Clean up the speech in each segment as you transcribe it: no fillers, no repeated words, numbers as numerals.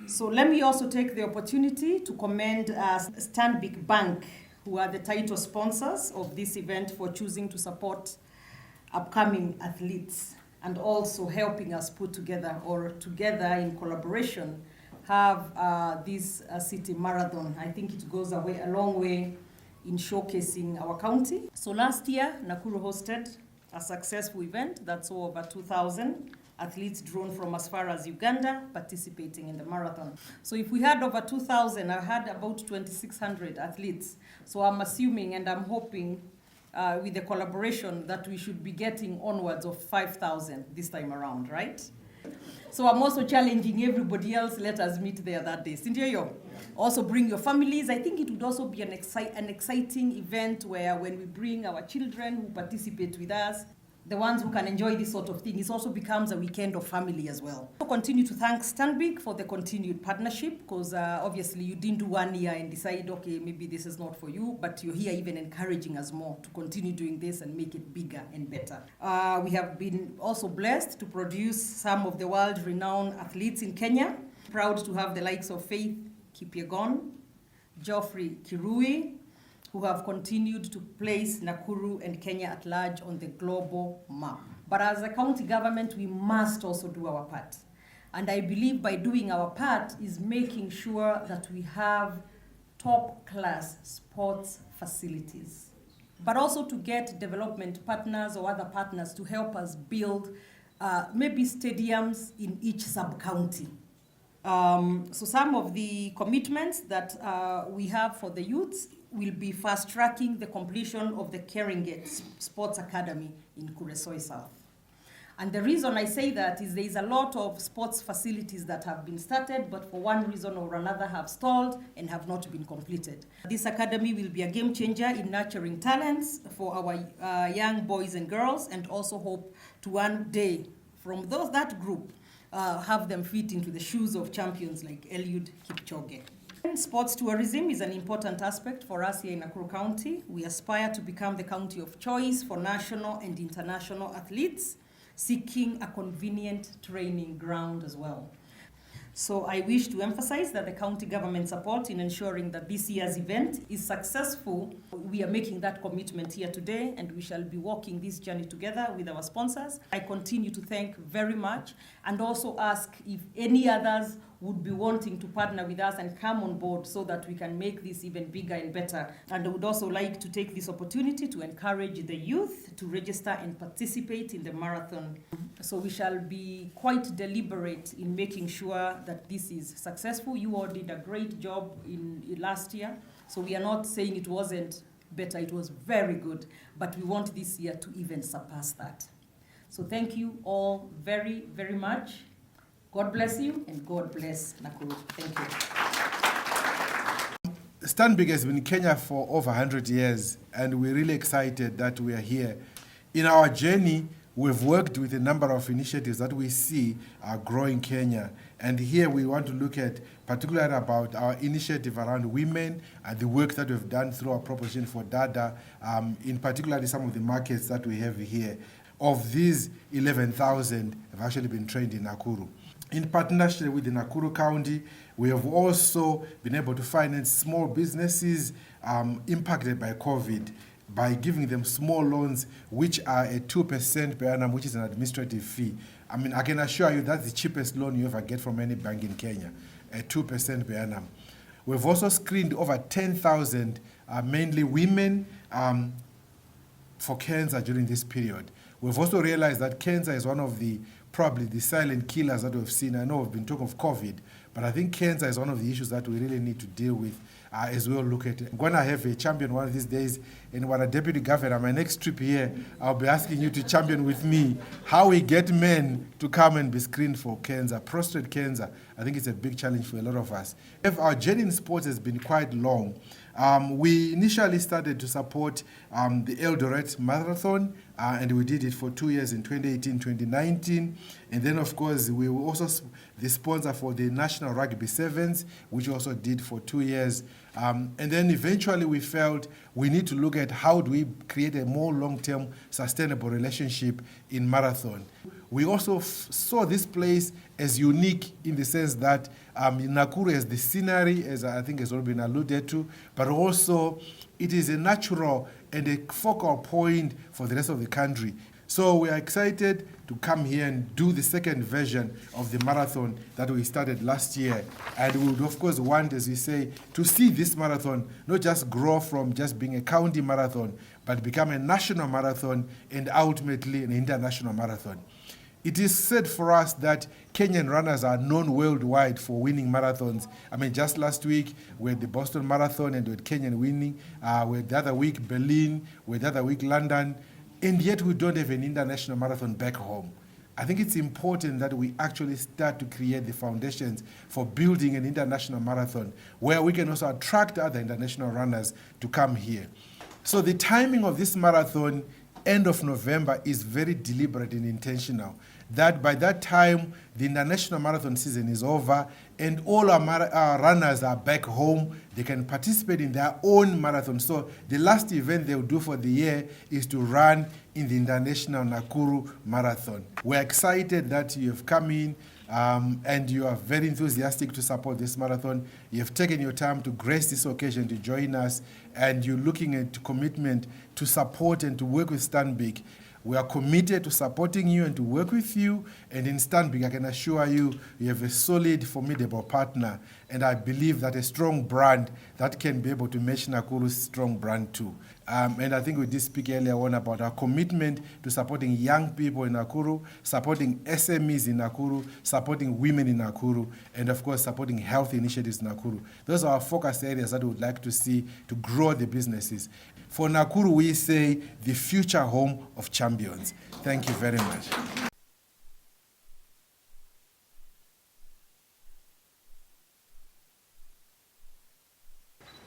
So let me also take the opportunity to commend Stanbic Bank, who are the title sponsors of this event, for choosing to support upcoming athletes and also helping us put together, or together in collaboration, have this city marathon. I think it goes a long way in showcasing our county. So last year, Nakuru hosted a successful event that saw over 2,000 athletes drawn from as far as Uganda participating in the marathon. So if we had over 2,000, I had about 2,600 athletes. So I'm assuming and I'm hoping with the collaboration that we should be getting onwards of 5,000 this time around, right? So I'm also challenging everybody else, let us meet there that day. Sindio? Also bring your families. I think it would also be an exciting event where when we bring our children who participate with us, the ones who can enjoy this sort of thing, it also becomes a weekend of family as well. I continue to thank Stanbic for the continued partnership, because obviously you didn't do 1 year and decide, okay, maybe this is not for you, but you're here even encouraging us more to continue doing this and make it bigger and better. We have been also blessed to produce some of the world-renowned athletes in Kenya. Proud to have the likes of Faith Kipyegon, Geoffrey Kirui, who have continued to place Nakuru and Kenya at large on the global map. But as a county government, we must also do our part. And I believe by doing our part is making sure that we have top-class sports facilities, but also to get development partners or other partners to help us build maybe stadiums in each sub-county. So some of the commitments that we have for the youths will be fast-tracking the completion of the Keringet Sports Academy in Kuresoi South. And the reason I say that is there is a lot of sports facilities that have been started, but for one reason or another have stalled and have not been completed. This academy will be a game changer in nurturing talents for our young boys and girls, and also hope to one day from that group have them fit into the shoes of champions like Eliud Kipchoge. Sports tourism is an important aspect for us here in Nakuru County. We aspire to become the county of choice for national and international athletes seeking a convenient training ground as well. So I wish to emphasize that the county government support in ensuring that this year's event is successful. We are making that commitment here today, and we shall be walking this journey together with our sponsors. I continue to thank very much and also ask if any others would be wanting to partner with us and come on board so that we can make this even bigger and better. And I would also like to take this opportunity to encourage the youth to register and participate in the marathon. So we shall be quite deliberate in making sure that this is successful. You all did a great job in last year. So we are not saying it wasn't better, it was very good, but we want this year to even surpass that. So thank you all very, very much. God bless you, and God bless Nakuru. Thank you. Stanbic has been in Kenya for over 100 years, and we're really excited that we are here. In our journey, we've worked with a number of initiatives that we see are growing Kenya. And here we want to look at particularly about our initiative around women and the work that we've done through our proposition for Dada, in particular some of the markets that we have here. Of these, 11,000 have actually been trained in Nakuru. In partnership with the Nakuru County, we have also been able to finance small businesses impacted by COVID by giving them small loans, which are a 2% per annum, which is an administrative fee. I mean, I can assure you that's the cheapest loan you ever get from any bank in Kenya, a 2% per annum. We've also screened over 10,000, mainly women, for cancer during this period. We've also realized that cancer is one of probably the silent killers that we've seen. I know we've been talking of COVID, but I think cancer is one of the issues that we really need to deal with as well look at it. I'm going to have a champion one of these days, and when a deputy governor, my next trip here, I'll be asking you to champion with me how we get men to come and be screened for cancer, prostate cancer. I think it's a big challenge for a lot of us. If our journey in sports has been quite long, we initially started to support the Eldoret Marathon and we did it for 2 years in 2018, 2019. And then, of course, we were also the sponsor for the National Rugby Sevens, which we also did for 2 years. And then eventually we felt we need to look at how do we create a more long-term sustainable relationship in marathon. We also saw this place as unique in the sense that Nakuru has the scenery, as I think has already been alluded to, but also it is a natural and a focal point for the rest of the country. So we are excited to come here and do the second version of the marathon that we started last year. And we would, of course, want, as we say, to see this marathon not just grow from just being a county marathon, but become a national marathon and ultimately an international marathon. It is said for us that Kenyan runners are known worldwide for winning marathons. I mean, just last week, we had the Boston Marathon and we had Kenyan winning. We had the other week Berlin, we had the other week London, and yet we don't have an international marathon back home. I think it's important that we actually start to create the foundations for building an international marathon where we can also attract other international runners to come here. So the timing of this marathon, end of November, is very deliberate and intentional. That by that time, the international marathon season is over and all our runners are back home. They can participate in their own marathon. So the last event they'll do for the year is to run in the International Nakuru Marathon. We're excited that you have come in and you are very enthusiastic to support this marathon. You have taken your time to grace this occasion to join us, and you're looking at commitment to support and to work with Stanbic. We are committed to supporting you and to work with you. And in Stanbic, I can assure you, you have a solid, formidable partner. And I believe that a strong brand that can be able to match Nakuru's strong brand too. And I think we did speak earlier on about our commitment to supporting young people in Nakuru, supporting SMEs in Nakuru, supporting women in Nakuru, and of course, supporting health initiatives in Nakuru. Those are our focus areas that we would like to see to grow the businesses. For Nakuru, we say the future home of champions. Thank you very much.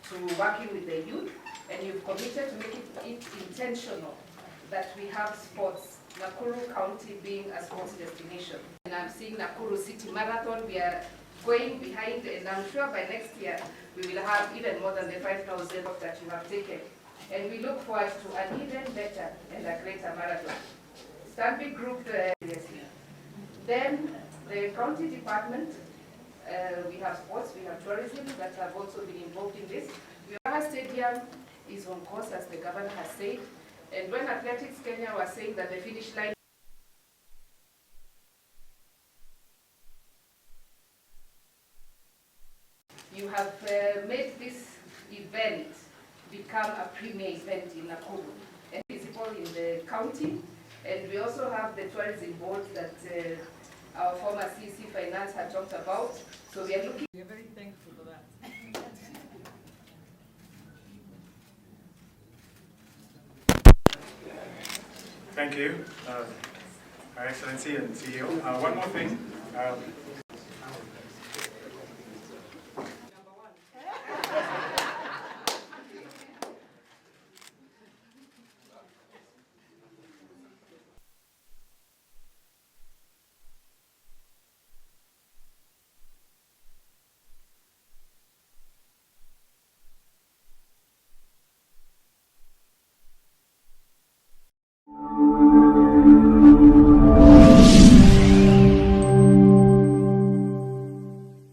To working with the youth, and you've committed to making it intentional that we have sports, Nakuru County being a sports destination. And I'm seeing Nakuru City Marathon, we are going behind, and I'm sure by next year we will have even more than the 5,000 that you have taken. And we look forward to an even better and a greater marathon. Stanbic Group, then the county department, we have sports, we have tourism that have also been involved in this. Our stadium is on course, as the governor has said. And when Athletics Kenya was saying that the finish line you have made this event become a premier event in Nakuru and visible in the county. And we also have the tourism board that our former CC Finance had talked about. So we are looking. We are very thankful for that. Thank you, Her Excellency and CEO. One more thing.